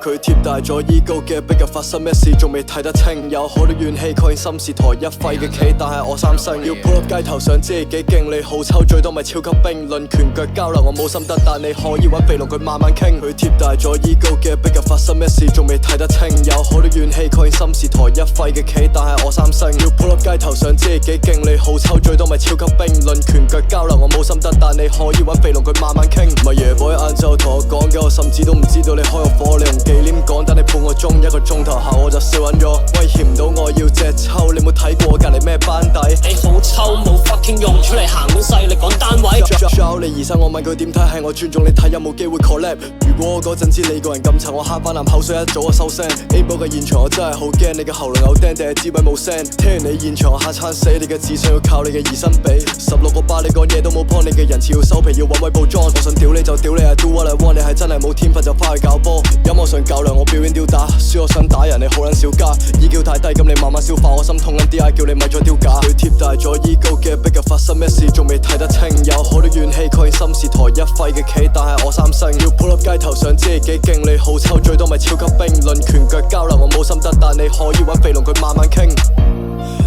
佢貼大咗衣高嘅逼入發生咩事仲未睇得清，有好多怨氣確認心事台一廢嘅企，但係我三星要 pull up 街頭想知你幾勁，你好抽最多咪超級兵，論拳腳交流我冇心得，但你可以揾肥龍佢慢慢傾。佢貼大咗衣高嘅逼入發生咩事仲未睇得清，有好多怨氣確認心事台一廢嘅企，但係我三星要 pull up 街頭想知你幾勁，你好抽最多咪超級兵，論拳腳交流我冇心得，但你可以揾肥龍佢慢慢傾。唔係爺 boy 晏晝同我講嘅，我甚至都唔知道你開個火，你用忌廉講，等你半個鐘1個鐘頭後我就笑緊咗，威脅唔到我要隻抽，你冇睇過我隔離咩班底？你好抽冇 fucking 用，出嚟行滿勢力講單位。Show 你疑生我問佢點睇，係我尊重你睇有冇機會 collab。如果我嗰陣知你個人咁柒，我慳翻啖口水一早就收聲。A 波嘅現場我真係好驚，你嘅喉嚨有釘定係支位冇聲。聽完你現場我嚇餐死，你嘅自信要靠你嘅疑心比。16個巴你講嘢都冇 point，你嘅人設要收皮要揾位報裝。我想屌你就屌你係 do what I want，你係真係冇天分就翻去搞波。音樂上較量我表演吊打，輸我想打人你好撚少家。EQ 太低咁你慢慢消化，我心痛緊 DI 叫你咪再丟架。佢貼大咗 ego 嘅逼入發生咩事仲未睇得清，有好多怨氣確認心事台一廢嘅企，但係我三星要 pull up 街頭想知你幾勁，你好抽最多咪超級兵，論拳腳交流我冇心得，但你可以揾肥龍佢慢慢傾。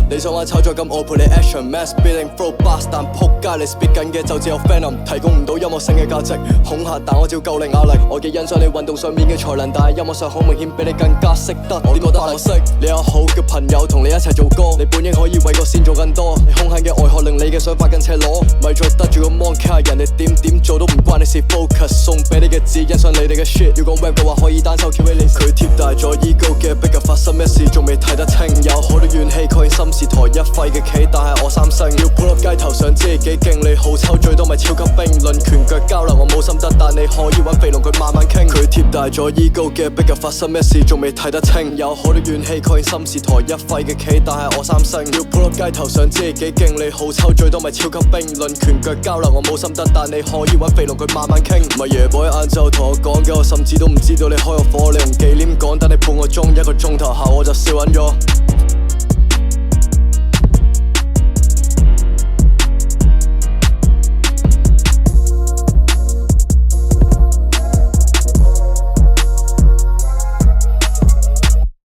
你想玩炒作咁我陪你 action mass beating flow bass， 但仆街你 speak 緊嘅就只有 Phantom， 提供唔到音樂性嘅價值，恐嚇但我照夠力壓力。我嘅欣賞你運動上面嘅才能，但係音樂上好明顯比你更加識得。我覺得我識你有好嘅朋友同你一齊做歌，你本應可以為個先做更多。你兇狠嘅外殼令你嘅想法更赤裸，咪再得住個 mon 卡，人哋點做都唔關你事 focus， 送俾你嘅字欣賞你哋嘅 shit， 要講 rap 嘅話可以單手 Q 俾你。佢貼大咗 ego 嘅逼入發生咩事仲未睇得清，有好多怨氣確認心事台一廢嘅企，但係我三星要 pull up 街頭想知你幾勁，你好抽最多咪超級兵，論拳腳交流我冇心得，但你可以揾肥龍佢慢慢傾。佢貼大咗 ego 嘅逼入發生咩事仲未睇得清，有好多怨氣確認心事台一廢嘅企，但係我三星要 pull up 街頭想知你幾勁，你好抽最多咪超級兵，論拳腳交流我冇心得，但你可以揾肥龍佢慢慢傾。唔係爺 boy 晏晝同我講嘅，我甚至都唔知道你開個火，你用忌廉講，等你半個鐘1個鐘頭後我就笑緊咗。